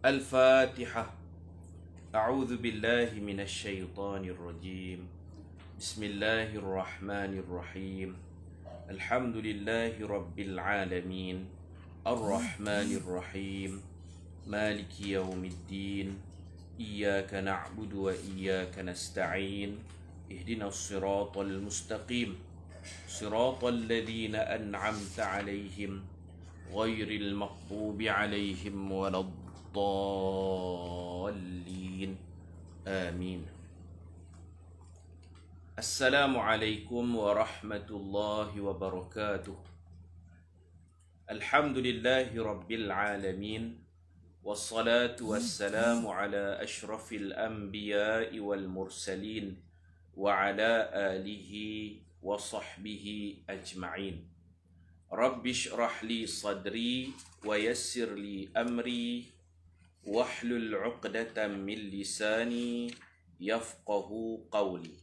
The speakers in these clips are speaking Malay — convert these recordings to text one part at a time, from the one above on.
الفاتحة. أعوذ بالله من الشيطان الرجيم. بسم الله الرحمن الرحيم. الحمد لله رب العالمين الرحمن الرحيم مالك يوم الدين إياك نعبد وإياك نستعين اهدنا الصراط المستقيم صراط الذين أنعمت عليهم غير المغضوب عليهم ولا الضالين آمين. السلام عليكم ورحمة الله وبركاته. الحمد لله رب العالمين والصلاة والسلام على أشرف الأنبياء والمرسلين وعلى آله وصحبه أجمعين. رب اشرح لي صدري ويسر لي أمري واحلل عقدة من لساني يفقه قولي.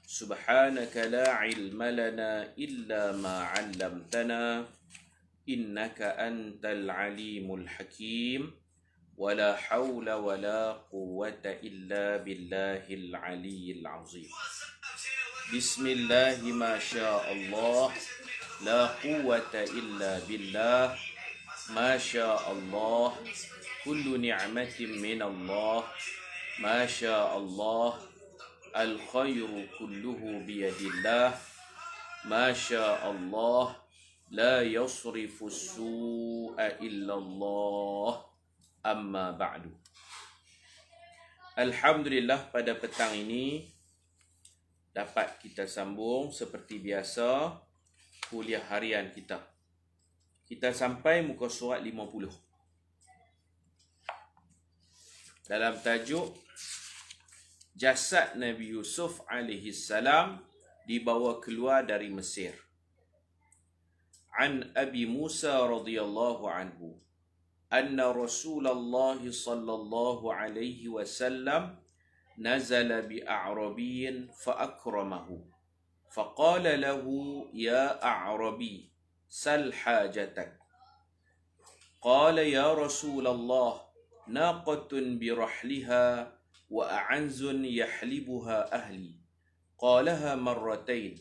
سبحانك لا علم لنا إلا ما علمتنا إنك أنت العليم الحكيم ولا حول ولا قوة إلا بالله العلي العظيم. بسم الله ما شاء الله لا قوة إلا بالله ما شاء الله كل نعمة من الله ما شاء الله الخير كله بيد الله ما شاء الله لا يصرف السوء إلا الله أما بعد. Alhamdulillah, pada petang ini dapat kita sambung seperti biasa kuliah harian kita. Kita sampai muka surat 50 dalam tajuk jasad Nabi Yusuf alaihi salam dibawa keluar dari Mesir. An Abi Musa radhiyallahu anhu anna Rasulullah sallallahu alaihi wasallam nazala bi a'rabiyyin fa akramahu فقال له يا أعربي سل حاجتك. قال يا رسول الله ناقة برحلها وأعنز يحلبها أهلي. قالها مرتين.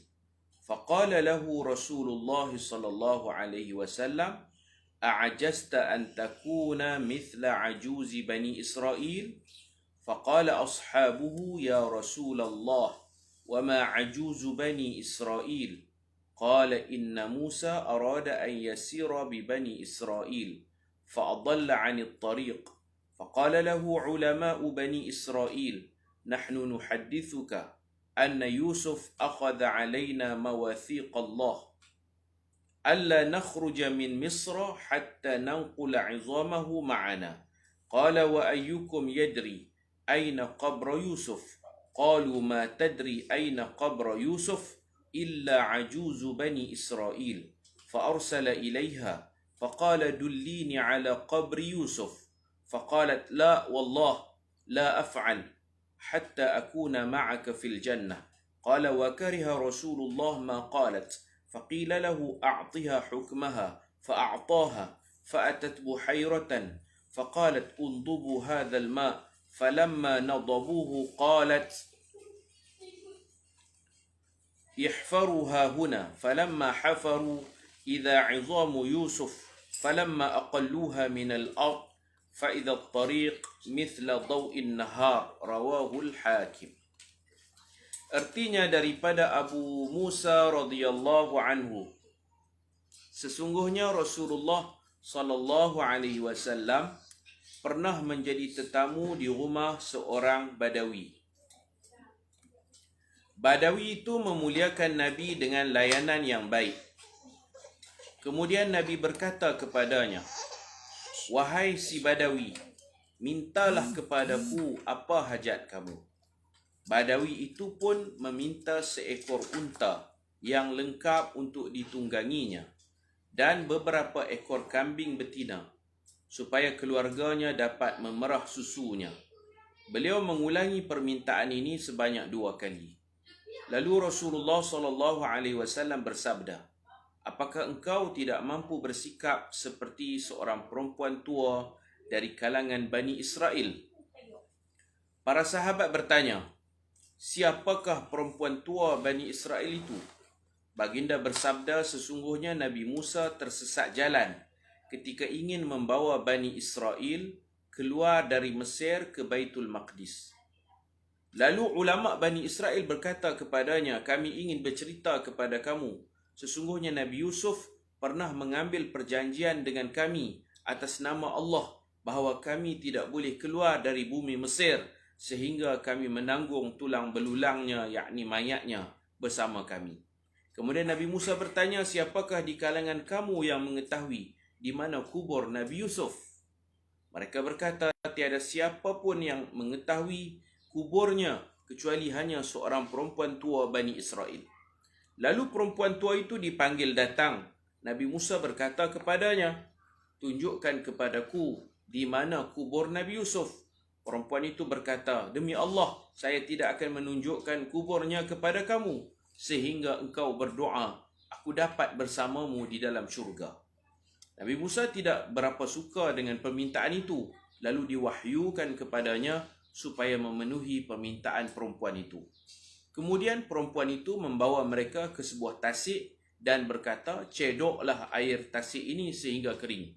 فقال له رسول الله صلى الله عليه وسلم أعجزت أن تكون مثل عجوز بني إسرائيل؟ فقال أصحابه يا رسول الله وما عجوز بني إسرائيل؟ قال إن موسى أراد أن يسير ببني إسرائيل فأضل عن الطريق فقال له علماء بني إسرائيل نحن نحدثك أن يوسف أخذ علينا مواثيق الله ألا نخرج من مصر حتى ننقل عظامه معنا. قال وأيكم يدري أين قبر يوسف؟ قالوا ما تدري أين قبر يوسف إلا عجوز بني إسرائيل. فأرسل إليها فقال دليني على قبر يوسف. فقالت لا والله لا أفعل حتى أكون معك في الجنة. قال وكره رسول الله ما قالت فقيل له أعطها حكمها فأعطاها فأتت بحيرة فقالت انضبوا هذا الماء فلما نضبوه قالت احفروها هنا فلما حفروا إذا عظام يوسف فلما أقلوها من الأرض فإذا الطريق مثل ضوء النهار. رواه الحاكم. Artinya daripada Abu Musa radhiyallahu anhu, sesungguhnya Rasulullah sallallahu alaihi wasallam pernah menjadi tetamu di rumah seorang Badawi. Badawi itu memuliakan Nabi dengan layanan yang baik. Kemudian Nabi berkata kepadanya, wahai si Badawi, mintalah kepadaku apa hajat kamu. Badawi itu pun meminta seekor unta yang lengkap untuk ditungganginya dan beberapa ekor kambing betina supaya keluarganya dapat memerah susunya. Beliau mengulangi permintaan ini sebanyak 2 kali. Lalu Rasulullah SAW bersabda, apakah engkau tidak mampu bersikap seperti seorang perempuan tua dari kalangan Bani Israel. Para sahabat bertanya, siapakah perempuan tua Bani Israel itu? Baginda bersabda, sesungguhnya Nabi Musa tersesat jalan ketika ingin membawa Bani Israel keluar dari Mesir ke Baitul Maqdis. Lalu ulama Bani Israel berkata kepadanya, kami ingin bercerita kepada kamu, sesungguhnya Nabi Yusuf pernah mengambil perjanjian dengan kami atas nama Allah bahawa kami tidak boleh keluar dari bumi Mesir sehingga kami menanggung tulang belulangnya, yakni mayatnya, bersama kami. Kemudian Nabi Musa bertanya, siapakah di kalangan kamu yang mengetahui di mana kubur Nabi Yusuf? Mereka berkata, tiada siapa pun yang mengetahui kuburnya kecuali hanya seorang perempuan tua Bani Israel. Lalu perempuan tua itu dipanggil datang. Nabi Musa berkata kepadanya, tunjukkan kepadaku di mana kubur Nabi Yusuf. Perempuan itu berkata, demi Allah, saya tidak akan menunjukkan kuburnya kepada kamu sehingga engkau berdoa, aku dapat bersamamu di dalam syurga. Nabi Musa tidak berapa suka dengan permintaan itu, lalu diwahyukan kepadanya supaya memenuhi permintaan perempuan itu. Kemudian perempuan itu membawa mereka ke sebuah tasik dan berkata, cedoklah air tasik ini sehingga kering.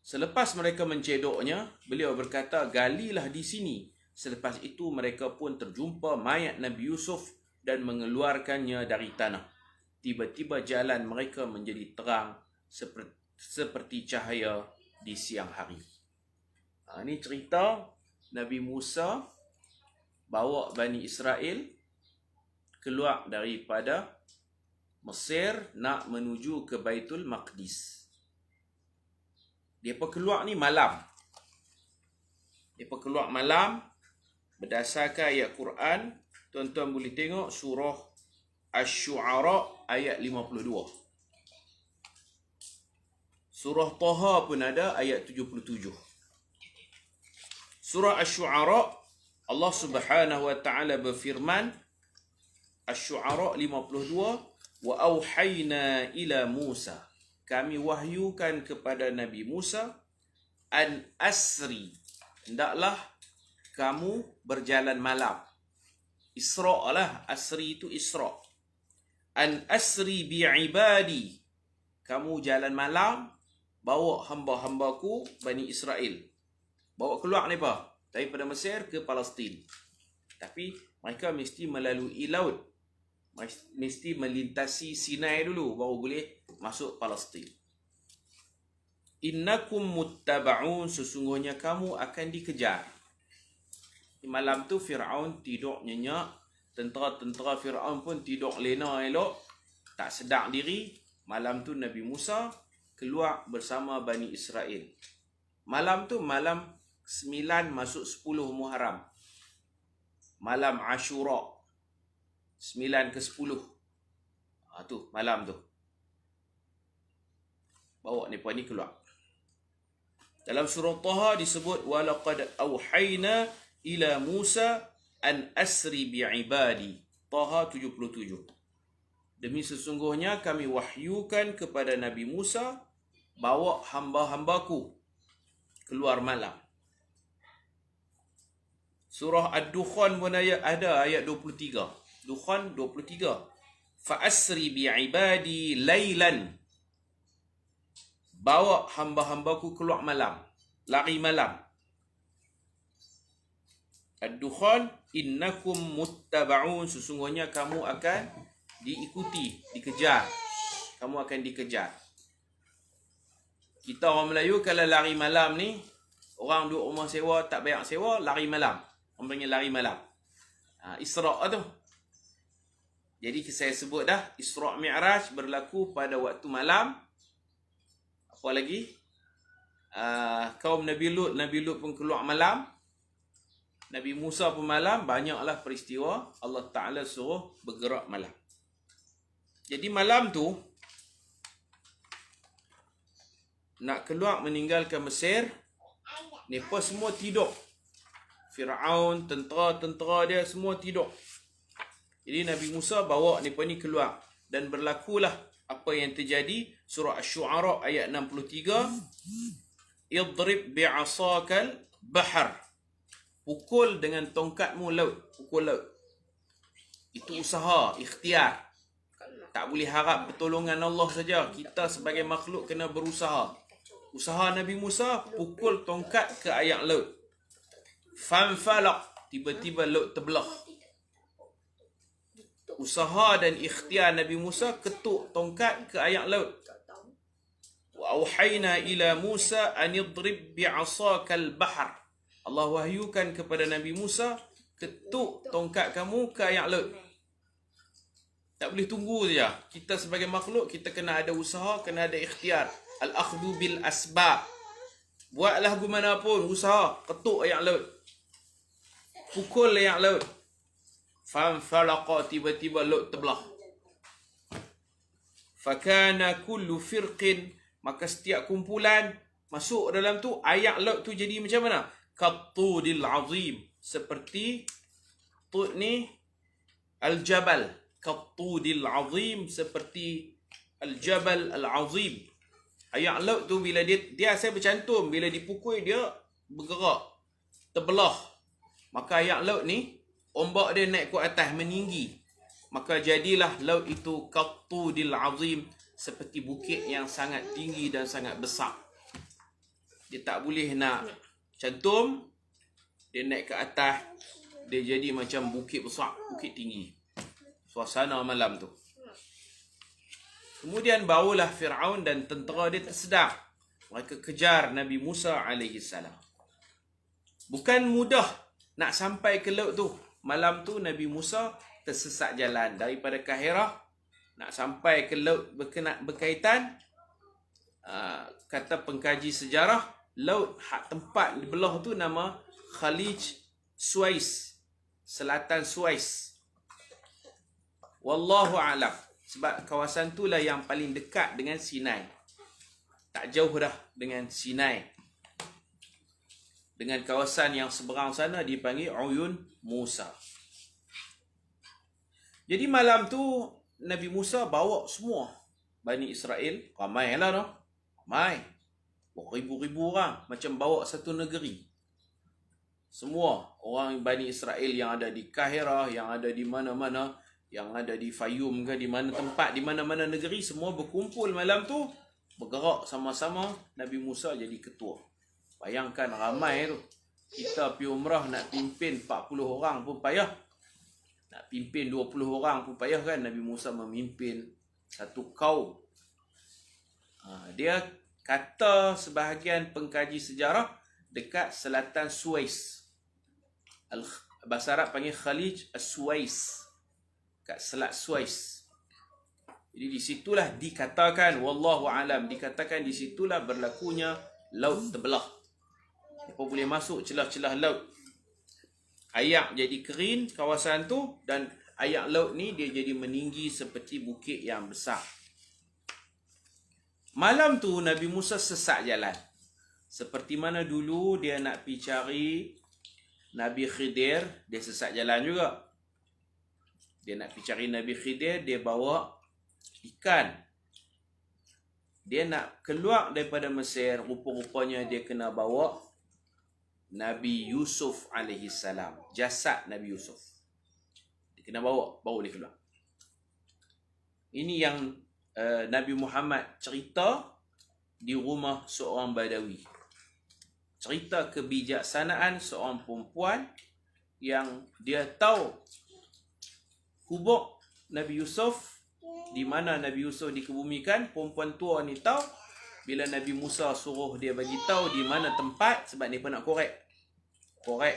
Selepas mereka mencedoknya, beliau berkata, galilah di sini. Selepas itu mereka pun terjumpa mayat Nabi Yusuf dan mengeluarkannya dari tanah. Tiba-tiba jalan mereka menjadi terang seperti cahaya di siang hari. Ini cerita Nabi Musa bawa Bani Israel keluar daripada Mesir nak menuju ke Baitul Maqdis. Mereka keluar ni malam. Mereka keluar malam berdasarkan ayat Quran. Tuan-tuan boleh tengok surah Asy-Syu'ara ayat 52. Surah Taha pun ada ayat 77. Surah Asy-Syu'ara, Allah Subhanahu wa taala berfirman, Asy-Syu'ara 52, wa auhayna ila Musa, kami wahyukan kepada Nabi Musa, an asri, hendaklah kamu berjalan malam. Isra' lah, asri itu Isra'. An asri bi'ibadi, kamu jalan malam, bawa hamba-hambaku Bani Israel. Bawa keluar mereka daripada Mesir ke Palestin. Tapi mereka mesti melalui laut. Mesti melintasi Sinai dulu baru boleh masuk Palestin. Innakum muttaba'un, sesungguhnya kamu akan dikejar. Malam tu Fir'aun tidur nyenyak, tentera-tentera Fir'aun pun tidur lena elok, tak sedar diri. Malam tu Nabi Musa keluar bersama Bani Israel. Malam tu malam 9 masuk 10 Muharram. Malam Ashura 9 ke 10. Tu malam tu. Bawa mereka ni keluar. Dalam surah Taha disebut walaqad auhayna ila Musa an asri bi'ibadi. Taha 77. Demi sesungguhnya kami wahyukan kepada Nabi Musa, bawa hamba-hambaku keluar malam. Surah Ad-Dukhan pun ada ayat 23. Dukhan 23. Fa'asri bi'ibadi laylan. Bawa hamba-hambaku keluar malam. Lari malam. Ad-Dukhan, innakum muttaba'un, sesungguhnya kamu akan diikuti, dikejar. Kamu akan dikejar. Kita orang Melayu kalau lari malam ni, orang duduk rumah sewa tak bayar sewa, lari malam. Orang panggil lari malam. Isra' tu. Jadi saya sebut dah, Isra' Mi'raj berlaku pada waktu malam. Apa lagi? Kaum Nabi Lut pun keluar malam. Nabi Musa pun malam. Banyaklah peristiwa Allah Ta'ala suruh bergerak malam. Jadi malam tu nak keluar meninggalkan Mesir, mereka semua tidur. Fir'aun, tentera-tentera dia semua tidur. Jadi Nabi Musa bawa mereka ni keluar. Dan berlakulah apa yang terjadi. Surah Asy-Syu'ara ayat 63. idrib bi'asakal bahr. Pukul dengan tongkatmu laut. Pukul laut. Itu usaha, ikhtiar. Tak boleh harap pertolongan Allah saja. Kita sebagai makhluk kena berusaha. Usaha Nabi Musa, pukul tongkat ke air laut. Fanfalaq, tiba-tiba laut terbelah. Usaha dan ikhtiar Nabi Musa, ketuk tongkat ke air laut. Wa auhayna ila Musa an idrib bi'asakal bahr. Allah wahyukan kepada Nabi Musa, ketuk tongkat kamu ke air laut. Tak boleh tunggu saja. Kita sebagai makhluk, kita kena ada usaha, kena ada ikhtiar. Al-akhdu bil asbab. Buat lagu mana pun, usaha, ketuk air laut. Pukul air laut. Fanfalaqa, tiba-tiba laut terbelah. Fakana kullu firqin, maka setiap kumpulan masuk dalam tu, air laut tu jadi macam mana? Qattudil azim, seperti tud ni al-jabal. Qattudil azim, seperti al-jabal al-azim. Air laut tu bila dia asal bercantum, bila dipukul dia bergerak, terbelah. Maka air laut ni ombak dia naik ke atas, meninggi. Maka jadilah laut itu qattudil azim, seperti bukit yang sangat tinggi dan sangat besar. Dia tak boleh nak cantum, dia naik ke atas, dia jadi macam bukit besar, bukit tinggi. Suasana malam tu. Kemudian barulah Fir'aun dan tentera dia tersedar. Mereka kejar Nabi Musa AS. Bukan mudah nak sampai ke laut tu. Malam tu Nabi Musa tersesat jalan daripada Kahirah nak sampai ke laut berkaitan. Kata pengkaji sejarah, laut hak tempat belah tu nama Khalij Suez, Selatan Suez. Wallahu a'lam. Sebab kawasan tu lah yang paling dekat dengan Sinai. Tak jauh dah dengan Sinai. Dengan kawasan yang seberang sana dipanggil Uyun Musa. Jadi malam tu Nabi Musa bawa semua Bani Israel. Ramai lah no. Ramai. Ribu-ribu orang. Macam bawa satu negeri. Semua orang Bani Israel yang ada di Kahirah, yang ada di mana-mana, yang ada di Fayum ke, di mana tempat, di mana-mana negeri, semua berkumpul malam tu, bergerak sama-sama. Nabi Musa jadi ketua. Bayangkan ramai tu. Kita pergi umrah nak pimpin 40 orang pun payah. Nak pimpin 20 orang pun payah kan. Nabi Musa memimpin satu kaum. Dia kata sebahagian pengkaji sejarah dekat selatan Suez. Bahasa Arab panggil Khalij As-Suez. Kat Selat Suez. Jadi di situlah dikatakan, wallahu alam, dikatakan di situlah berlakunya laut terbelah. Apa boleh masuk celah-celah laut. Air jadi kering kawasan tu, dan air laut ni dia jadi meninggi seperti bukit yang besar. Malam tu Nabi Musa sesat jalan. Seperti mana dulu dia nak pergi cari Nabi Khidir, dia sesat jalan juga. Dia nak pergi cari Nabi Khidir, dia bawa ikan. Dia nak keluar daripada Mesir, rupa-rupanya dia kena bawa Nabi Yusuf AS. Jasad Nabi Yusuf. Dia kena bawa, baru dia keluar. Ini yang Nabi Muhammad cerita di rumah seorang Badawi. Cerita kebijaksanaan seorang perempuan yang dia tahu kubur Nabi Yusuf, di mana Nabi Yusuf dikebumikan. Perempuan tua ni tahu. Bila Nabi Musa suruh dia bagi tahu di mana tempat, sebab dia pun nak korek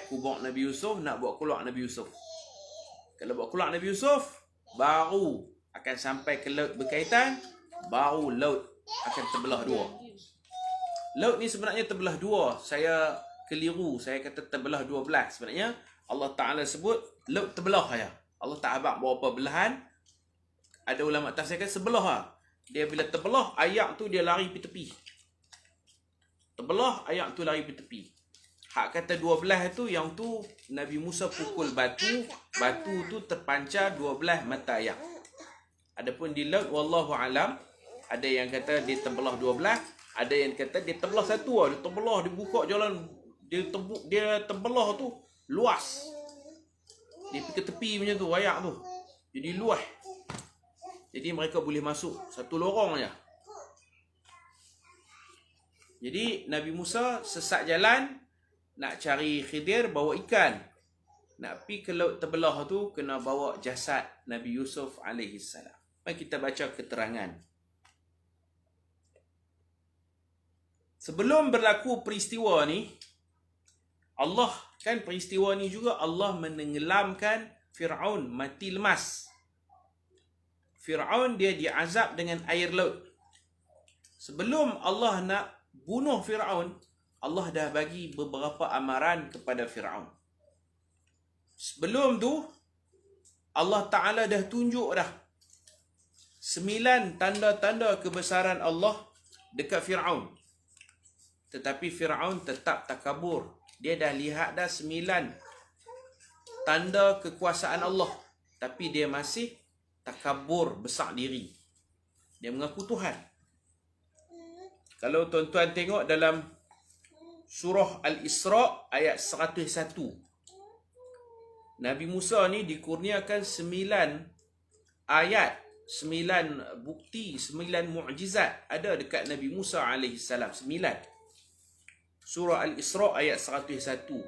kubur Nabi Yusuf, nak buat keluar Nabi Yusuf. Kalau buat keluar Nabi Yusuf, baru akan sampai ke laut berkaitan, baru laut akan terbelah dua. Laut ni sebenarnya terbelah dua. Saya keliru, saya kata terbelah 12. Sebenarnya Allah Ta'ala sebut laut terbelah saja. Allah tak abang berapa belahan. Ada ulama tafsir kata sebelah lah. Dia bila terbelah, air tu dia lari pergi tepi. Terbelah, air tu lari pergi tepi. Hak kata 12 tu, yang tu Nabi Musa pukul batu. Batu tu terpancar 12 mata air. Adapun di laut, wallahu alam, ada yang kata dia terbelah 12. Ada yang kata dia terbelah satu lah. Dia terbelah, dia buka jalan. Dia terbelah tu luas. Dia pergi ke tepi macam tu, ayak tu. Jadi luas. Jadi mereka boleh masuk satu lorong je. Jadi Nabi Musa sesat jalan, nak cari Khidir, bawa ikan. Nak pergi ke laut terbelah tu, kena bawa jasad Nabi Yusuf AS. Mari kita baca keterangan. Sebelum berlaku peristiwa ni, Allah, kan peristiwa ni juga Allah menenggelamkan Fir'aun mati lemas. Fir'aun dia diazab dengan air laut. Sebelum Allah nak bunuh Fir'aun, Allah dah bagi beberapa amaran kepada Fir'aun. Sebelum tu, Allah Ta'ala dah tunjuk dah 9 tanda-tanda kebesaran Allah dekat Fir'aun. Tetapi Fir'aun tetap takabur. Dia dah lihat dah 9 tanda kekuasaan Allah. Tapi dia masih takabur, besar diri. Dia mengaku Tuhan. Kalau tuan-tuan tengok dalam surah Al-Isra ayat 101. Nabi Musa ni dikurniakan 9 ayat, 9 bukti, 9 mukjizat ada dekat Nabi Musa AS. 9. Surah Al-Isra ayat 101.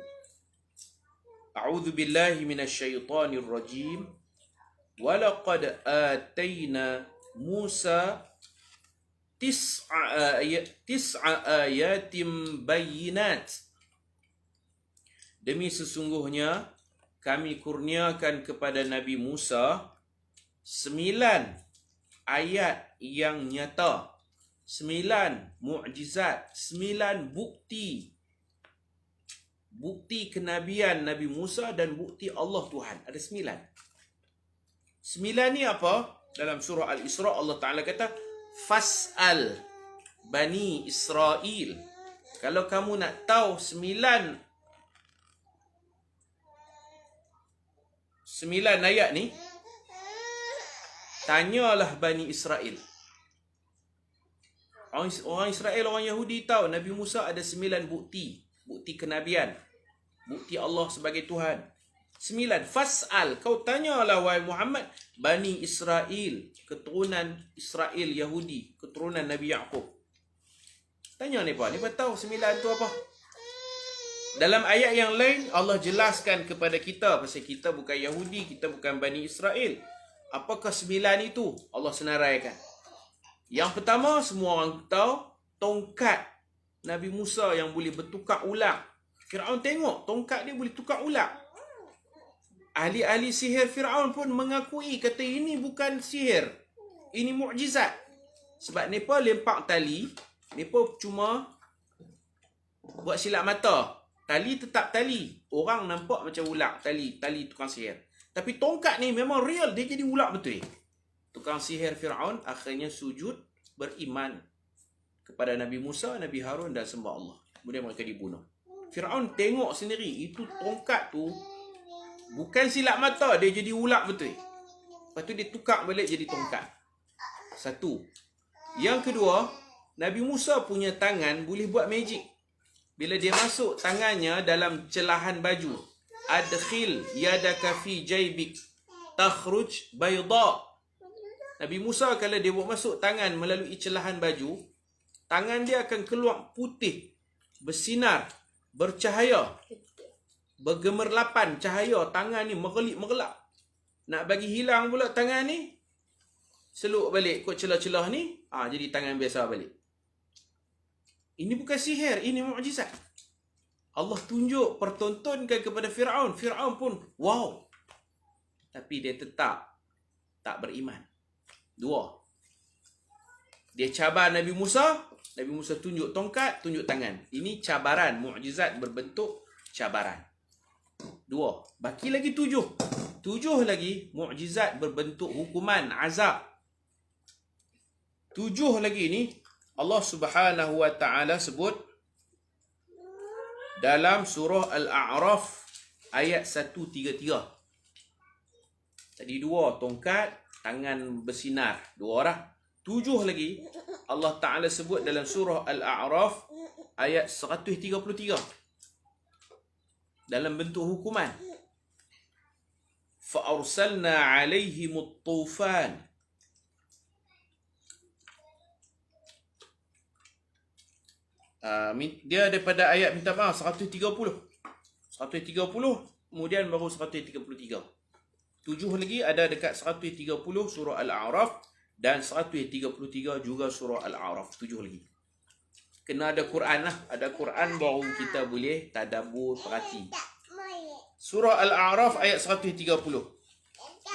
A'udzu billahi minasyaitonir rajim. Walaqad atayna Musa tis'a ayatim bayyinat. Demi sesungguhnya kami kurniakan kepada Nabi Musa 9 ayat yang nyata, 9 mukjizat, 9 bukti. Bukti kenabian Nabi Musa dan bukti Allah Tuhan. Ada 9. 9 ni apa? Dalam surah Al-Isra Allah Ta'ala kata, Fas'al Bani Israel. Kalau kamu nak tahu 9 ayat ni, tanyalah Bani Israel. Orang Israel, orang Yahudi tahu Nabi Musa ada 9 bukti. Bukti kenabian. Bukti Allah sebagai Tuhan. 9. Fas'al. Kau tanyalah wahai Muhammad, Bani Israel. Keturunan Israel Yahudi. Keturunan Nabi Yaqub. Tanya ni apa? Ni tahu 9 tu apa? Dalam ayat yang lain, Allah jelaskan kepada kita, pasal kita bukan Yahudi, kita bukan Bani Israel. Apakah 9 itu? Allah senaraikan. Yang pertama, semua orang tahu, tongkat Nabi Musa yang boleh bertukar ulang. Fir'aun tengok, tongkat dia boleh tukar ulang. Ahli-ahli sihir Fir'aun pun mengakui, kata ini bukan sihir. Ini mukjizat. Sebab mereka lempak tali, mereka cuma buat silap mata. Tali tetap tali. Orang nampak macam ular. Tali tukang sihir. Tapi tongkat ni memang real. Dia jadi ular betul. Tukang sihir Fir'aun akhirnya sujud beriman kepada Nabi Musa, Nabi Harun dan sembah Allah. Kemudian mereka dibunuh. Fir'aun tengok sendiri. Itu tongkat tu bukan silap mata. Dia jadi ular betul. Lepas tu dia tukar balik jadi tongkat. Satu. Yang kedua, Nabi Musa punya tangan boleh buat magic. Bila dia masuk tangannya dalam celahan baju, adkhil yadaka fi jaybik takhruj bayda. Nabi Musa kalau dia buat masuk tangan melalui celahan baju, tangan dia akan keluar putih, bersinar, bercahaya, bergemerlapan cahaya. Tangan ni mergelip-mergelap. Nak bagi hilang pula tangan ni, seluk balik kot celah-celah ni, jadi tangan biasa balik. Ini bukan sihir, ini mukjizat. Allah tunjuk, pertontonkan kepada Fir'aun. Fir'aun pun, wow. Tapi dia tetap tak beriman. 2. Dia cabar Nabi Musa. Nabi Musa tunjuk tongkat, tunjuk tangan. Ini cabaran, mukjizat berbentuk cabaran. 2. Baki lagi 7. 7 lagi, mukjizat berbentuk hukuman, azab. 7 lagi ni, Allah Subhanahu wa Ta'ala sebut dalam surah Al-A'raf ayat 133. Tadi 2 tongkat, tangan bersinar, 2 dah. 7 lagi, Allah Ta'ala sebut dalam surah Al-A'raf ayat 133 dalam bentuk hukuman. فَأَرْسَلْنَا عَلَيْهِمُ الطُّوفَانِ. Dia daripada ayat minta maaf 130, kemudian baru 133. 7 lagi ada dekat 130 surah Al-A'raf dan 133 juga surah Al-A'raf. 7 lagi. Kena ada Quran lah. Ada Quran baru kita boleh tadabbur, perhati. Surah Al-A'raf ayat 130.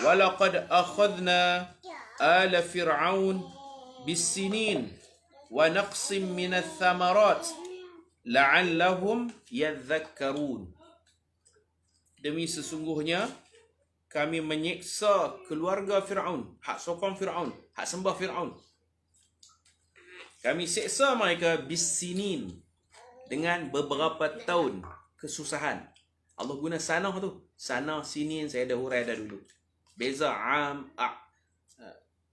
وَلَقَدْ أَخَذْنَا آلَ فِرْعَوْنَ بِالسِّنِينَ وَنَقْصٍ مِّنَ الثَّمَرَاتِ لَعَلَّهُمْ يَذَّكَّرُونَ. Demi sesungguhnya kami menyiksa keluarga Fir'aun, hak sokong Fir'aun, hak sembah Fir'aun. Kami siksa mereka bisinin, dengan beberapa tahun kesusahan. Allah guna sanah tu. Sanah, sinin, saya dah hurai dah dulu. Beza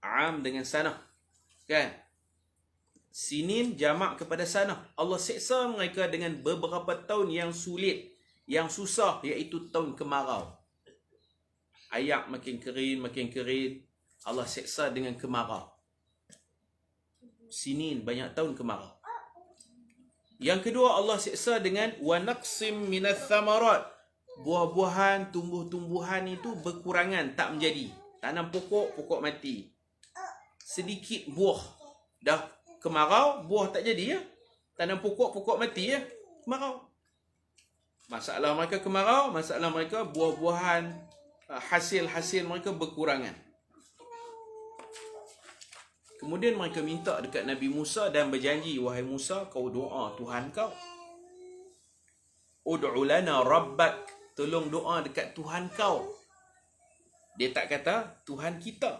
am dengan sanah. Kan? Sinin jamak kepada sanah. Allah siksa mereka dengan beberapa tahun yang sulit, yang susah, iaitu tahun kemarau. Ayak makin kering. Allah seksa dengan kemarau. Sinin, banyak tahun kemarau. Yang kedua, Allah seksa dengan wa naqsim minats thamarat. Buah-buahan, tumbuh-tumbuhan itu berkurangan, tak menjadi. Tanam pokok mati. Sedikit buah. Dah kemarau, buah tak jadi ya. Tanam pokok mati ya. Kemarau. Masalah mereka kemarau, masalah mereka buah-buahan, hasil-hasil mereka berkurangan. Kemudian mereka minta dekat Nabi Musa dan berjanji, wahai Musa, kau doa Tuhan kau. Ud'u lana rabbak. Tolong doa dekat Tuhan kau. Dia tak kata Tuhan kita.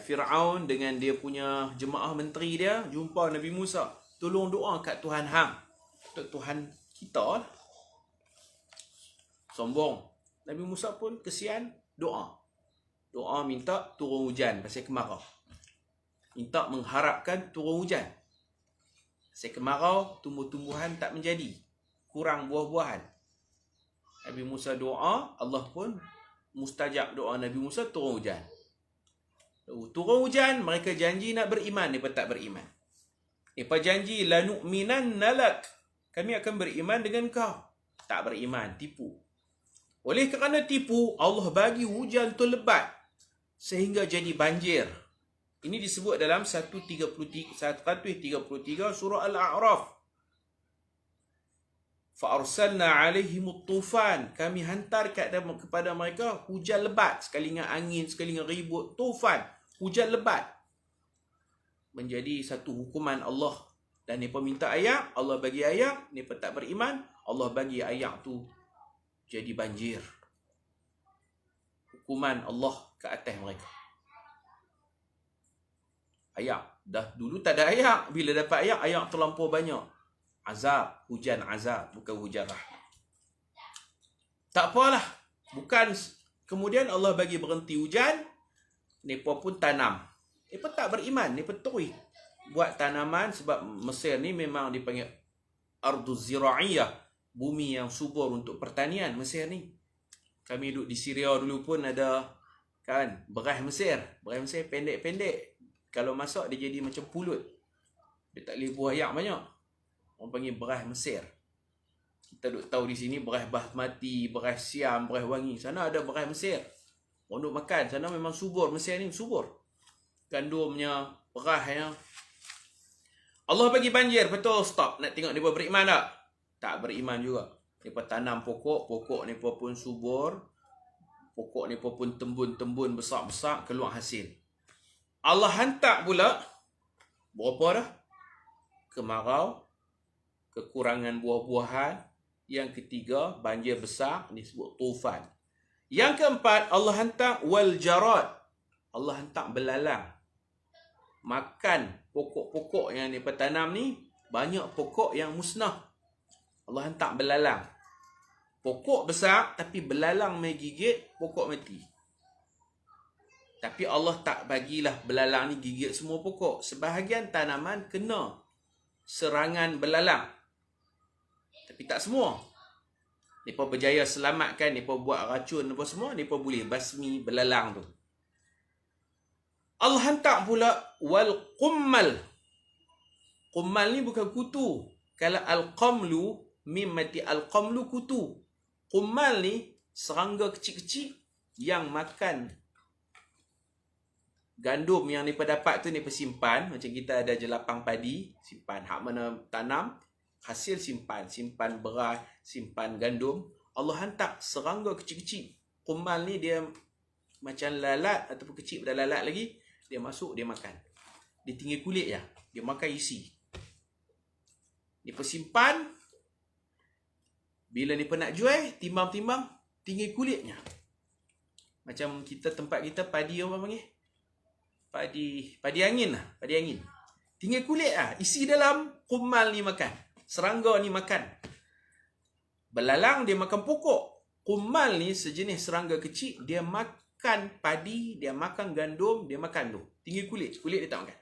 Fir'aun dengan dia punya jemaah menteri dia jumpa Nabi Musa. Tolong doa kat Tuhan hang. Tuhan kita lah. Sombong. Nabi Musa pun kesian, doa. Doa minta turun hujan pasal kemarau. Minta mengharapkan turun hujan. Pasal kemarau, tumbuh-tumbuhan tak menjadi. Kurang buah-buahan. Nabi Musa doa, Allah pun mustajab doa Nabi Musa, turun hujan. Turun hujan, mereka janji nak beriman, mereka tak beriman. Mereka janji, lanu'minanna lak. Kami akan beriman dengan kau. Tak beriman, tipu. Oleh kerana tipu, Allah bagi hujan tu lebat sehingga jadi banjir. Ini disebut dalam 133 surah Al-A'raf. Fa'arsalna 'alaihimut tufan. Kami hantar kepada mereka hujan lebat, sekali dengan angin, sekali dengan ribut, tufan, hujan lebat. Menjadi satu hukuman Allah. Dan mereka minta ayak, Allah bagi ayak, mereka tak beriman, Allah bagi ayak tu jadi banjir. Hukuman Allah ke atas mereka. Ayak. Dah dulu tak ada ayak. Bila dapat ayak, ayak terlampau banyak. Azab. Hujan azab. Bukan hujan rahmat. Tak apalah. Bukan. Kemudian Allah bagi berhenti hujan. Mereka pun tanam. Mereka tak beriman. Mereka terus buat tanaman. Sebab Mesir ni memang dipanggil Arduz Zira'iyah. Bumi yang subur untuk pertanian Mesir ni. Kami duduk di Syria dulu pun ada kan beras Mesir. Beras Mesir pendek-pendek. Kalau masak dia jadi macam pulut. Dia tak boleh buah ayak banyak. Orang panggil beras Mesir. Kita duk tahu di sini beras basmati, beras siam, beras wangi. Sana ada beras Mesir. Orang duk makan. Sana memang subur. Mesir ni subur. Gandumnya, berasnya. Allah bagi banjir. Betul, stop. Nak tengok mereka beriman tak? Tak beriman juga. Mereka tanam pokok. Pokok mereka pun subur. Pokok mereka pun tembun-tembun besar-besar. Keluar hasil. Allah hantar pula. Berapa dah? Kemarau. Kekurangan buah-buahan. Yang ketiga, banjir besar, disebut tufan. Yang keempat, Allah hantar wal jarad. Allah hantar belalang. Makan pokok-pokok yang mereka tanam ni, banyak pokok yang musnah. Allah hantar belalang. Pokok besar, tapi belalang mai gigit, pokok mati. Tapi Allah tak bagilah belalang ni gigit semua pokok. Sebahagian tanaman kena serangan belalang. Tapi tak semua. Mereka berjaya selamatkan, mereka buat racun apa semua, mereka boleh basmi belalang tu. Allah hantar pula wal qummal. Qummal ni bukan kutu. Kalau al-qamlu, mim mati al-qamlu kutu. Qummal ni serangga kecil-kecil yang makan gandum yang mereka dapat tu, mereka simpan. Macam kita ada je lapang padi, simpan. Hak mana tanam, hasil simpan. Simpan beras, simpan gandum. Allah hantar serangga kecil-kecil. Qummal ni dia macam lalat ataupun kecil pada lalat lagi. Dia masuk, dia makan. Dia tinggal kulit je. Dia makan isi. Dia simpan. Bila dia nak jual, timbang-timbang, tinggal kulitnya. Macam kita, tempat kita padi apa panggil? Padi angin lah. Padi angin. Tinggal kulit lah. Isi dalam, qummal ni makan. Serangga ni makan. Belalang dia makan pokok. Qummal ni sejenis serangga kecil. Dia makan padi, dia makan gandum, dia makan tu. Tinggal kulit. Kulit dia tak makan.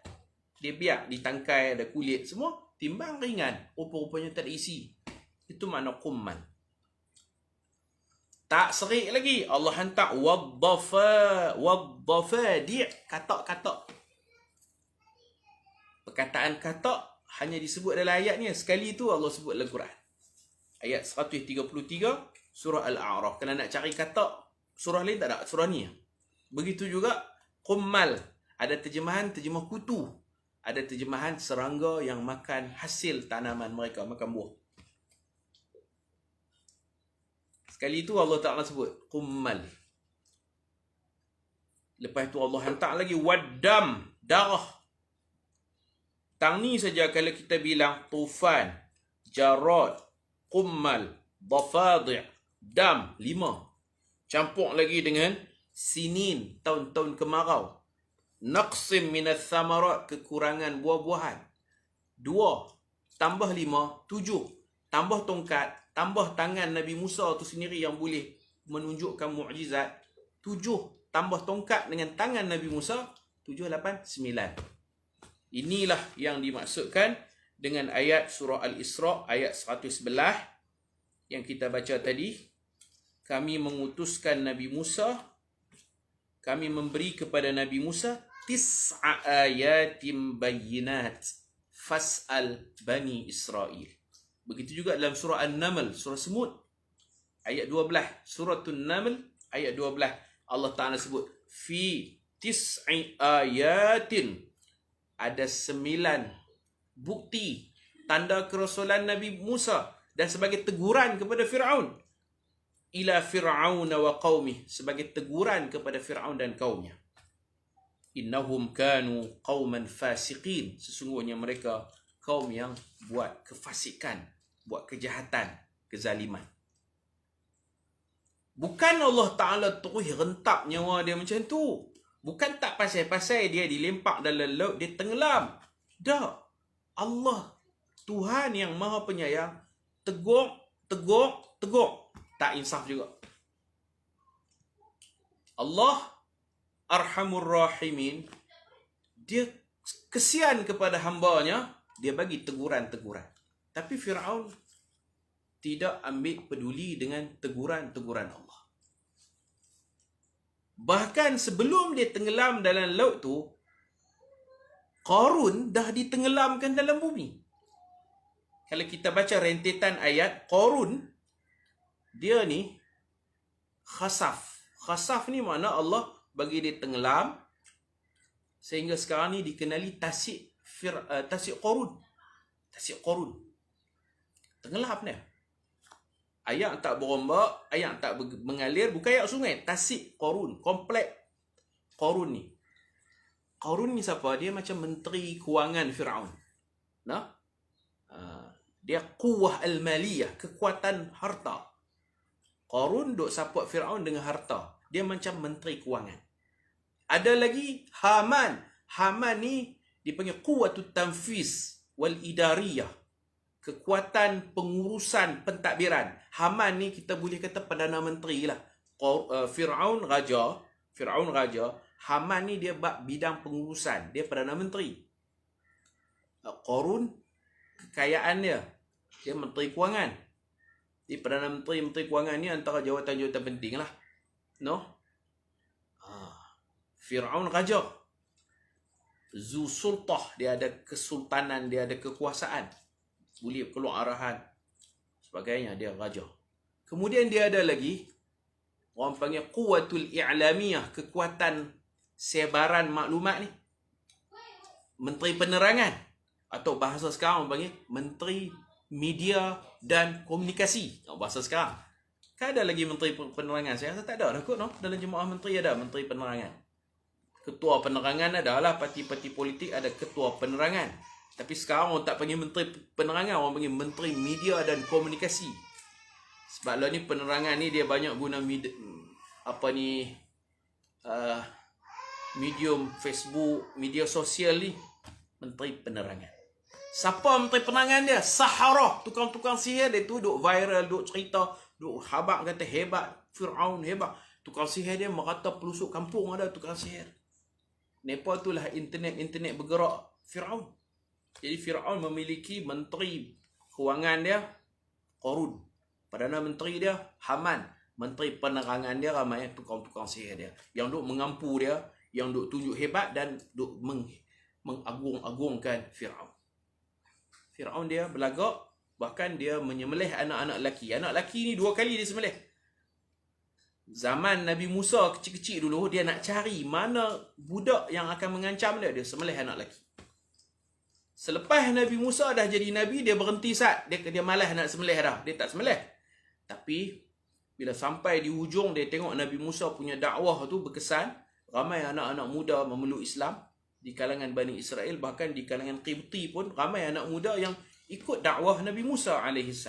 Dia biar ditangkai, ada kulit semua. Timbang ringan. Rupa-rupanya tak ada isi. Itu makna qummal. Tak serik lagi. Allah hantar waddafadi' katak-katak. Perkataan katak hanya disebut dalam ayat ni. Sekali tu Allah sebut dalam Quran. Ayat 133 surah Al-A'raf. Kalau nak cari katak, surah lain tak ada. Surah ni. Begitu juga qummal. Ada terjemahan kutu. Ada terjemahan serangga yang makan hasil tanaman mereka. Makan buah. Sekali itu Allah Ta'ala sebut qummal. Lepas tu Allah hantar lagi waddam. Darah. Tang ni saja kalau kita bilang tufan, jarad, qummal, dafadi', dam. 5. Campur lagi dengan sinin, tahun-tahun kemarau. Naqsim minas samarat, kekurangan buah-buahan. 2 tambah 5, 7. Tambah tongkat, tambah tangan Nabi Musa tu sendiri yang boleh menunjukkan mukjizat. 7 tambah tongkat dengan tangan Nabi Musa, 7, 8, 9. Inilah yang dimaksudkan dengan ayat surah Al-Isra ayat 111 yang kita baca tadi. Kami mengutuskan Nabi Musa, kami memberi kepada Nabi Musa 9 ayatim bayyinat fas'al Bani Israel. Begitu juga dalam surah An-Naml, surah Semut ayat 12, surah An-Naml ayat 12, Allah Ta'ala sebut fi 9 ayatin, ada 9 bukti tanda kerasulan Nabi Musa dan sebagai teguran kepada Fir'aun. Ila Fir'aun wa qaumih, sebagai teguran kepada Fir'aun dan kaumnya. Innahum kanu qauman fasiqin, sesungguhnya mereka kaum yang buat kefasikan, buat kejahatan, kezaliman. Bukan Allah Ta'ala terus rentak nyawa dia macam tu. Bukan tak pasal-pasal dia dilempak dalam laut, dia tenggelam. Tak. Allah, Tuhan yang Maha Penyayang, tegur. Tak insaf juga. Allah Arhamur Rahimin, dia kesian kepada hambanya, dia bagi teguran-teguran. Tapi Fir'aun tidak ambil peduli dengan teguran-teguran Allah. Bahkan sebelum dia tenggelam dalam laut tu, Qarun dah ditenggelamkan dalam bumi. Kalau kita baca rentetan ayat, Qarun, dia ni khasaf. Khasaf ni makna Allah bagi dia tenggelam, sehingga sekarang ni dikenali tasik Qarun. Tasik Qarun. Tenggelam dia. Air tak berombak, air tak mengalir, bukan air sungai. Tasik Qarun, komplek Qarun ni. Qarun ni siapa? Dia macam menteri kewangan Fir'aun. Nah? Dia quwwah al-maliyah, kekuatan harta. Qarun duk support Fir'aun dengan harta. Dia macam menteri kewangan. Ada lagi Haman. Haman ni dipanggil quwwatut tanfis wal idariyah, kekuatan pengurusan pentadbiran. Haman ni kita boleh kata Perdana Menteri lah. Fir'aun raja. Haman ni dia bidang pengurusan. Dia Perdana Menteri. Qarun, kekayaan dia. Dia Menteri Kewangan. Di Perdana Menteri, Menteri Kewangan ni antara jawatan-jawatan penting lah. No? Fir'aun raja. Zu sultah, dia ada kesultanan, dia ada kekuasaan. Boleh keluar arahan. Sebagainya, dia raja. Kemudian dia ada lagi, orang panggil quwwatul i'lamiyah, kekuatan sebaran maklumat ni. Menteri Penerangan. Atau bahasa sekarang orang panggil Menteri Media dan Komunikasi. Bahasa sekarang. Kan ada lagi Menteri Penerangan. Saya rasa tak ada dah kot, no? Dalam jemaah menteri ada Menteri Penerangan. Ketua Penerangan adalah parti-parti politik ada Ketua Penerangan. Tapi sekarang orang tak panggil Menteri Penerangan, orang panggil Menteri Media dan Komunikasi. Sebab lah ni penerangan ni dia banyak guna medium Facebook, media sosial ni. Menteri Penerangan. Siapa Menteri Penerangan dia? Saharah, tukang-tukang sihir dia tu duk viral, duk cerita, duk habaq kata hebat, Fir'aun hebat. Tukang sihir dia merata pelusuk kampung ada tukang sihir. Nepal itulah internet bergerak Fir'aun. Jadi Fir'aun memiliki menteri kewangan dia Qarun. Perdana Menteri dia Haman. Menteri penerangan dia ramai tukang-tukang sihir dia. Yang duk mengampu dia, yang duk tunjuk hebat dan duk mengagung-agungkan Fir'aun. Fir'aun dia belagak, bahkan dia menyembelih anak-anak lelaki. Anak lelaki ni 2 kali dia sembelih. Zaman Nabi Musa kecil-kecil dulu, dia nak cari mana budak yang akan mengancam dia. Dia sembelih anak lelaki. Selepas Nabi Musa dah jadi Nabi, dia berhenti sat. Dia malas nak sembelih dah. Dia tak sembelih. Tapi, bila sampai di hujung, dia tengok Nabi Musa punya dakwah tu berkesan. Ramai anak-anak muda memeluk Islam di kalangan Bani Israel. Bahkan di kalangan Qibti pun, ramai anak muda yang ikut dakwah Nabi Musa AS.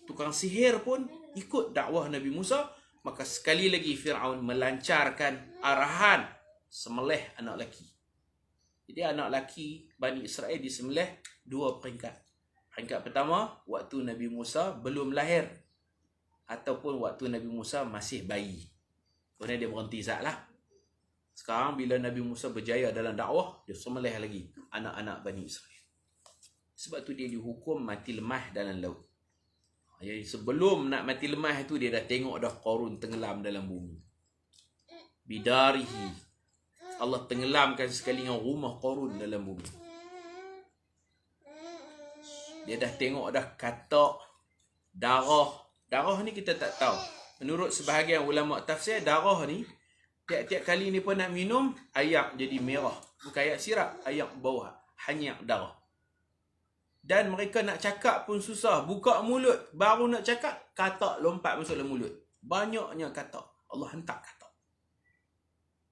Tukang sihir pun ikut dakwah Nabi Musa. Maka sekali lagi Fir'aun melancarkan arahan sembelih anak lelaki. Jadi anak lelaki Bani Israel disembelih 2 peringkat. Peringkat pertama, waktu Nabi Musa belum lahir. Ataupun waktu Nabi Musa masih bayi. Kemudian dia berhenti saat lah. Sekarang bila Nabi Musa berjaya dalam dakwah, dia sembelih lagi anak-anak Bani Israel. Sebab tu dia dihukum mati lemah dalam laut. Jadi sebelum nak mati lemah tu, dia dah tengok dah Qarun tenggelam dalam bumi. Bidarihi. Allah tenggelamkan sekali dengan rumah Qarun dalam bumi. Dia dah tengok dah katak, darah. Darah ni kita tak tahu. Menurut sebahagian ulama tafsir, darah ni tiap-tiap kali ni pun nak minum, ayak jadi merah. Bukan ayak sirap, ayak bawah. Hanya darah. Dan mereka nak cakap pun susah. Buka mulut, baru nak cakap, katak lompat masuk dalam mulut. Banyaknya katak. Allah hentak katak.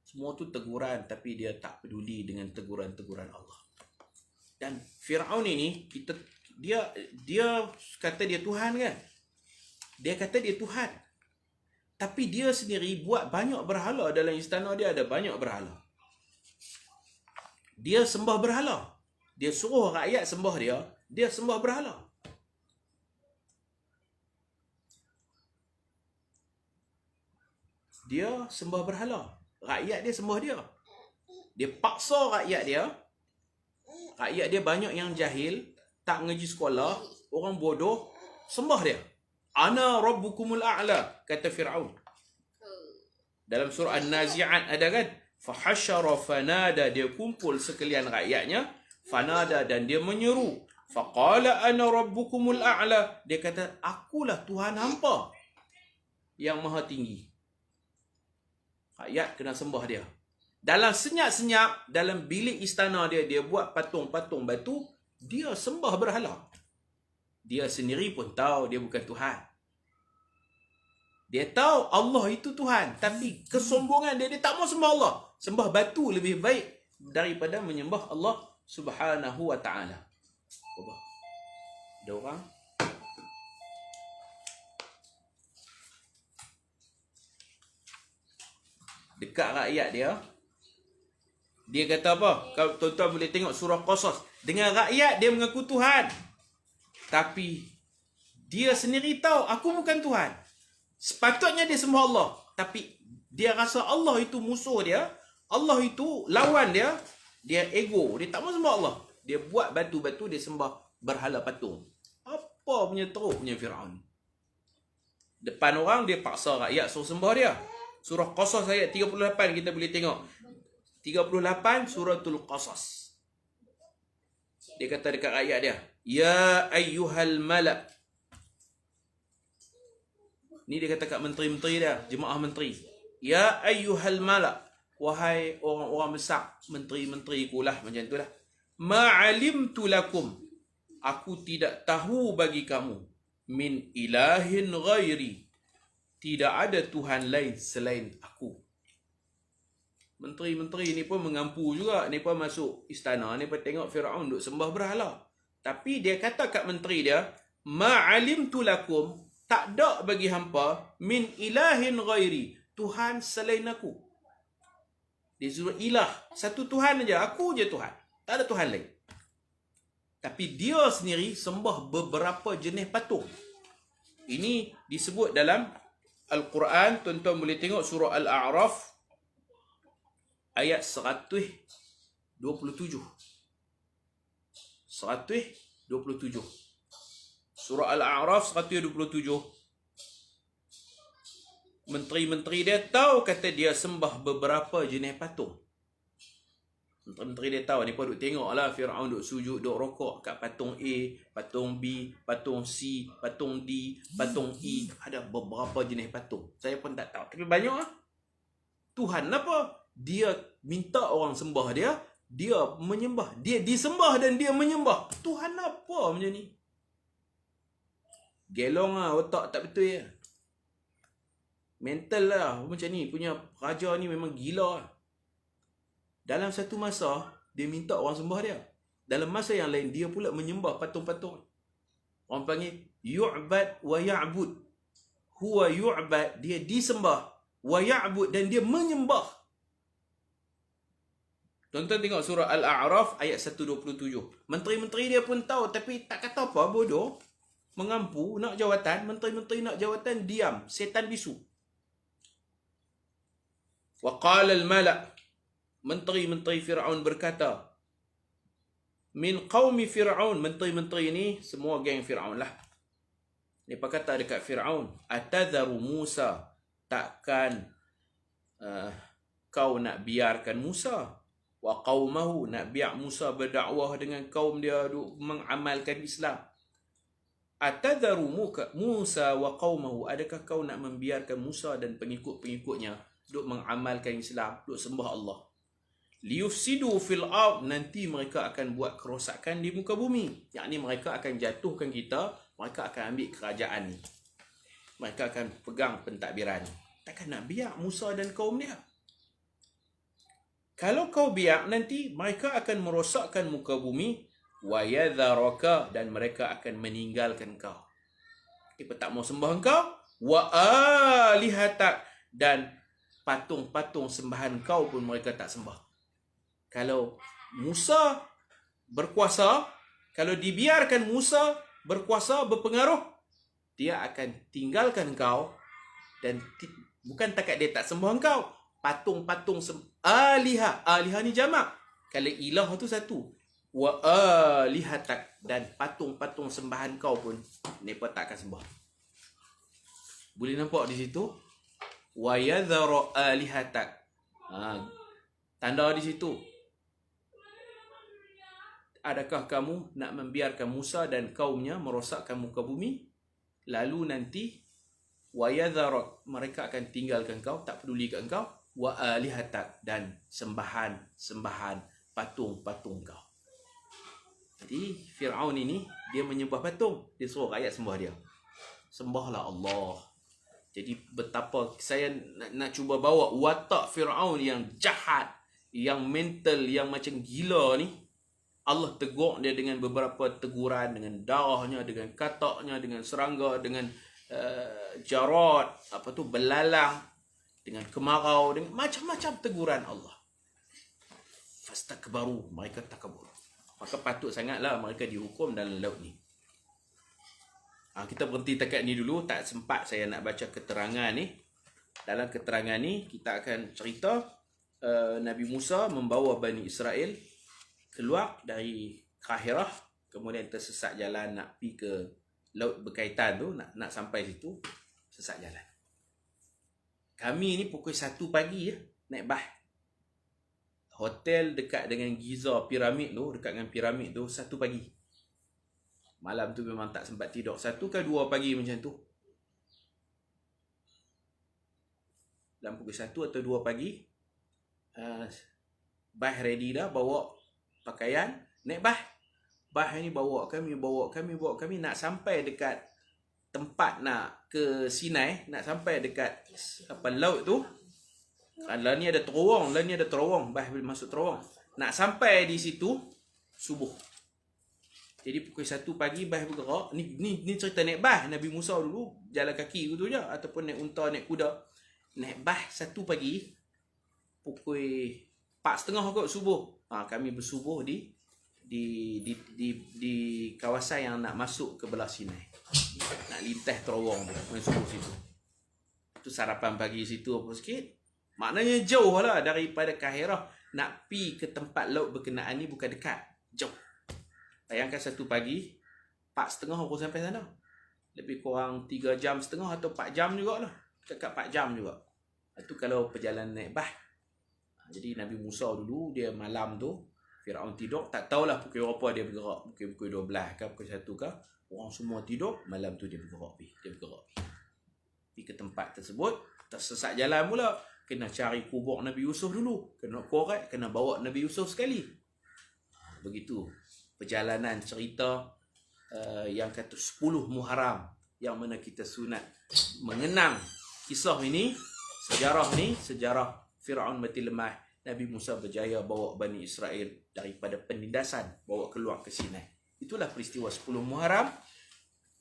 Semua tu teguran, tapi dia tak peduli dengan teguran-teguran Allah. Dan Fir'aun ini, dia kata dia Tuhan kan? Dia kata dia Tuhan. Tapi dia sendiri buat banyak berhala. Dalam istana dia ada banyak berhala. Dia sembah berhala. Dia suruh rakyat sembah dia. Dia sembah berhala. Dia sembah berhala. Rakyat dia sembah dia. Dia paksa rakyat dia. Rakyat dia banyak yang jahil, tak mengaji sekolah, orang bodoh, sembah dia. Ana rabbukumul a'la, kata Fir'aun. Dalam surah An-Nazi'at ada kan? Fahashara fanada, dia kumpul sekalian rakyatnya. Fanada, dan dia menyeru. Faqala ana rabbukumul a'la. Dia kata, akulah Tuhan hampa yang maha tinggi. Rakyat kena sembah dia. Dalam senyap-senyap, dalam bilik istana dia, dia buat patung-patung batu, dia sembah berhala. Dia sendiri pun tahu dia bukan Tuhan. Dia tahu Allah itu Tuhan. Tapi kesombongan dia, dia tak mau sembah Allah. Sembah batu lebih baik daripada menyembah Allah Subhanahu wa ta'ala. Ada orang? Dekat rakyat dia. Dia kata apa? Kalau tuan-tuan boleh tengok surah Qasas. Dengan rakyat dia mengaku Tuhan. Tapi dia sendiri tahu aku bukan Tuhan. Sepatutnya dia sembah Allah. Tapi dia rasa Allah itu musuh dia. Allah itu lawan dia, dia ego, dia tak mau sembah Allah. Dia buat batu-batu, dia sembah berhala patung. Apa punya teruk punya Firaun. Depan orang dia paksa rakyat suruh sembah dia. Surah Qasas ayat 38 kita boleh tengok. 38 suratul Qasas. Dia kata dekat rakyat dia, ya ayyuhal malak. Ni dia kata kat menteri-menteri dia, jemaah menteri. Ya ayyuhal malak. Wahai orang-orang besar, menteri-menteri kulah macam itulah. Ma'alimtu lakum. Aku tidak tahu bagi kamu. Min ilahin ghairi. Tidak ada Tuhan lain selain aku. Menteri-menteri ni pun mengampu juga. Ni pun masuk istana. Ni pun tengok Firaun duk sembah berhala. Tapi dia kata kat menteri dia, ma'alimtu lakum. Tak ada bagi hampa min ilahin ghairi. Tuhan selain aku. Dia suruh ilah. Satu Tuhan aja. Aku je Tuhan. Tak ada Tuhan lain. Tapi dia sendiri sembah beberapa jenis patung. Ini disebut dalam Al-Quran. Tuan-tuan boleh tengok surah Al-A'raf ayat 127. 127. Surah Al-A'raf 127. Menteri-menteri dia tahu kata dia sembah beberapa jenis patung. Menteri dia tahu. Ni pun duk tengok lah Firaun duk sujud, duk rokok kat patung A, patung B, patung C, patung D, patung E. Ada beberapa jenis patung. Saya pun tak tahu. Tapi banyak lah. Tuhan apa? Dia minta orang sembah dia. Dia menyembah. Dia disembah dan dia menyembah. Tuhan apa macam ni? Gelong lah. Otak tak betul ya. Mental lah. Macam ni. Punya raja ni memang gila lah. Dalam satu masa, dia minta orang sembah dia. Dalam masa yang lain, dia pula menyembah patung-patung. Orang panggil, yu'bad wa ya'bud. Huwa yu'bad, dia disembah. Wa ya'bud, dan dia menyembah. Tuan-tuan tengok surah Al-A'raf ayat 127. Menteri-menteri dia pun tahu, tapi tak kata apa, bodoh. Mengampu, nak jawatan. Menteri-menteri nak jawatan, diam. Setan bisu. Wa qala al-malak. Menteri-menteri Firaun berkata, min qaumi Firaun. Menteri-menteri ni semua geng Firaun lah. Dia kata dekat Firaun, atadharu Musa. Takkan kau nak biarkan Musa. Wa qaumahu. Nak biar Musa berdakwah dengan kaum dia duk mengamalkan Islam. Atadharu Musa wa qaumahu. Adakah kau nak membiarkan Musa dan pengikut-pengikutnya duk mengamalkan Islam, duk sembah Allah? Liufsidu fil ard. Nanti mereka akan buat kerosakan di muka bumi. Yakni mereka akan jatuhkan kita. Mereka akan ambil kerajaan ni. Mereka akan pegang pentadbiran. Takkan nak biar Musa dan kaum dia. Kalau kau biar, nanti mereka akan merosakkan muka bumi. Wa yadharaka. Dan mereka akan meninggalkan kau. Mereka tak mau sembah kau. Wa alihatak. Dan patung-patung sembahan kau pun mereka tak sembah. Kalau Musa berkuasa, kalau dibiarkan Musa berkuasa, berpengaruh, dia akan tinggalkan kau. Dan bukan takat dia tak sembah kau, patung-patung alihah. Alihah ni jamak. Kalau ilah tu satu. Wa alihatak. Dan patung-patung sembahan kau pun mereka tak akan sembah. Boleh nampak di situ? Wa yadharu alihatak. Tanda di situ. Adakah kamu nak membiarkan Musa dan kaumnya merosakkan muka bumi? Lalu nanti wa yadharak, mereka akan tinggalkan kau, tak peduli kat kau. Wa alihatak, dan sembahan patung-patung kau. Jadi Firaun ini dia menyembah patung, dia suruh rakyat sembah dia. Sembahlah Allah. Jadi betapa saya nak cuba bawa watak Firaun yang jahat, yang mental, yang macam gila ni. Allah tegur dia dengan beberapa teguran, dengan darahnya, dengan kataknya, dengan serangga, dengan jarad, belalang, dengan kemarau, dengan macam-macam teguran Allah. Fastakbaru, mereka takabur. Maka patut sangatlah mereka dihukum dalam laut ni. Kita berhenti dekat ni dulu, tak sempat saya nak baca keterangan ni. Dalam keterangan ni kita akan cerita Nabi Musa membawa Bani Israel keluar dari Kahirah, kemudian tersesat jalan nak pergi ke laut berkaitan tu, nak sampai situ, sesat jalan. Kami ni pukul 1 pagi naik bah. Hotel dekat dengan Giza piramid tu, dekat dengan piramid tu 1 pagi. Malam tu memang tak sempat tidur. 1 ke 2 pagi macam tu. Dalam pukul 1 atau 2 pagi, bah ready dah, bawa pakaian, naik bah. Bah ni bawa kami nak sampai dekat tempat nak ke Sinai, nak sampai dekat laut tu. Lah ni ada terowong, bah masuk terowong. Nak sampai di situ subuh. Jadi pukul 1 pagi bah bergerak. Ni cerita naik bah. Nabi Musa dulu jalan kaki gitu je, ataupun naik unta, naik kuda. Naik bah 1 pagi, pukul 4.30 kot subuh. Kami bersubuh di kawasan yang nak masuk ke belah Sinai. Nak lintas terowong tu, masuk situ. Itu sarapan pagi situ apa sikit. Maknanya jauh lah daripada Kahirah. Nak pi ke tempat laut berkenaan ni bukan dekat, jauh. Bayangkan 1 pagi, 4.30 aku sampai sana. Lebih kurang 3.5 jam atau 4 jam jugalah. Dekat 4 jam juga. Itu kalau perjalanan naik bah. Jadi Nabi Musa dulu, dia malam tu, Firaun tidur, tak tahulah pukul berapa dia bergerak. Pukul 12 ke, pukul 1 ke. Orang semua tidur, malam tu dia bergerak. Pergi ke tempat tersebut, tersesat jalan pula. Kena cari kubur Nabi Yusuf dulu. Kena korek, kena bawa Nabi Yusuf sekali. Begitu perjalanan cerita yang kata 10 Muharram, yang mana kita sunat mengenang kisah ini, sejarah Firaun mati lemah, Nabi Musa berjaya bawa Bani Israel daripada penindasan, bawa keluar ke Sinai. Itulah peristiwa 10 Muharram.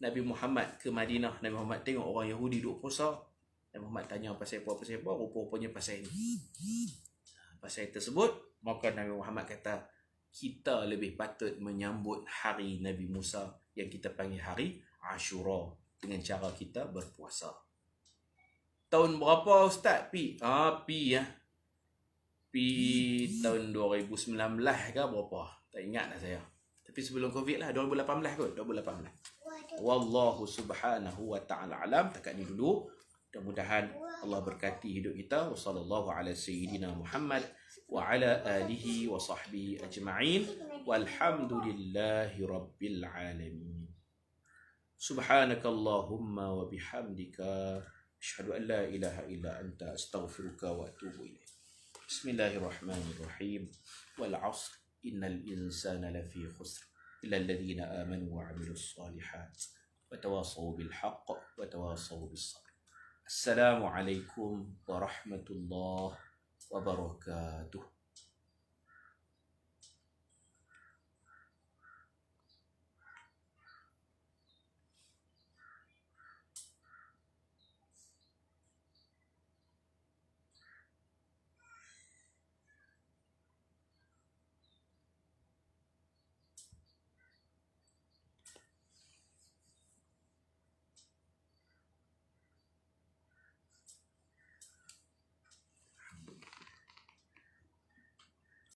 Nabi Muhammad ke Madinah. Nabi Muhammad tengok orang Yahudi duk puasa. Nabi Muhammad tanya pasal apa, rupa-rupanya pasal ini. Pasal tersebut, maka Nabi Muhammad kata, kita lebih patut menyambut hari Nabi Musa yang kita panggil hari Ashura dengan cara kita berpuasa. Tahun berapa Ustaz pi? Pi tahun 2019 ke berapa? Tak ingat dah saya. Tapi sebelum Covid lah, 2018 kot, 2018. Wallahu subhanahu wa ta'ala alam. Takat ni dulu. Mudah-mudahan Allah berkati hidup kita. Wassallallahu ala sayyidina Muhammad wa ala alihi wa sahbihi ajma'in. Walhamdulillahi rabbil alamin. Subhanakallahumma wa bihamdika. Asyhadu an la ilaha illa anta astaghfiruka wa atubu ilaik. Bismillahirrahmanirrahim. Wal 'asr innal insana lafi khusr illa alladhina amanu wa 'amilus shalihat wa tawasaw bil haqq wa tawasaw bis sabr. Assalamualaikum warahmatullahi wabarakatuh.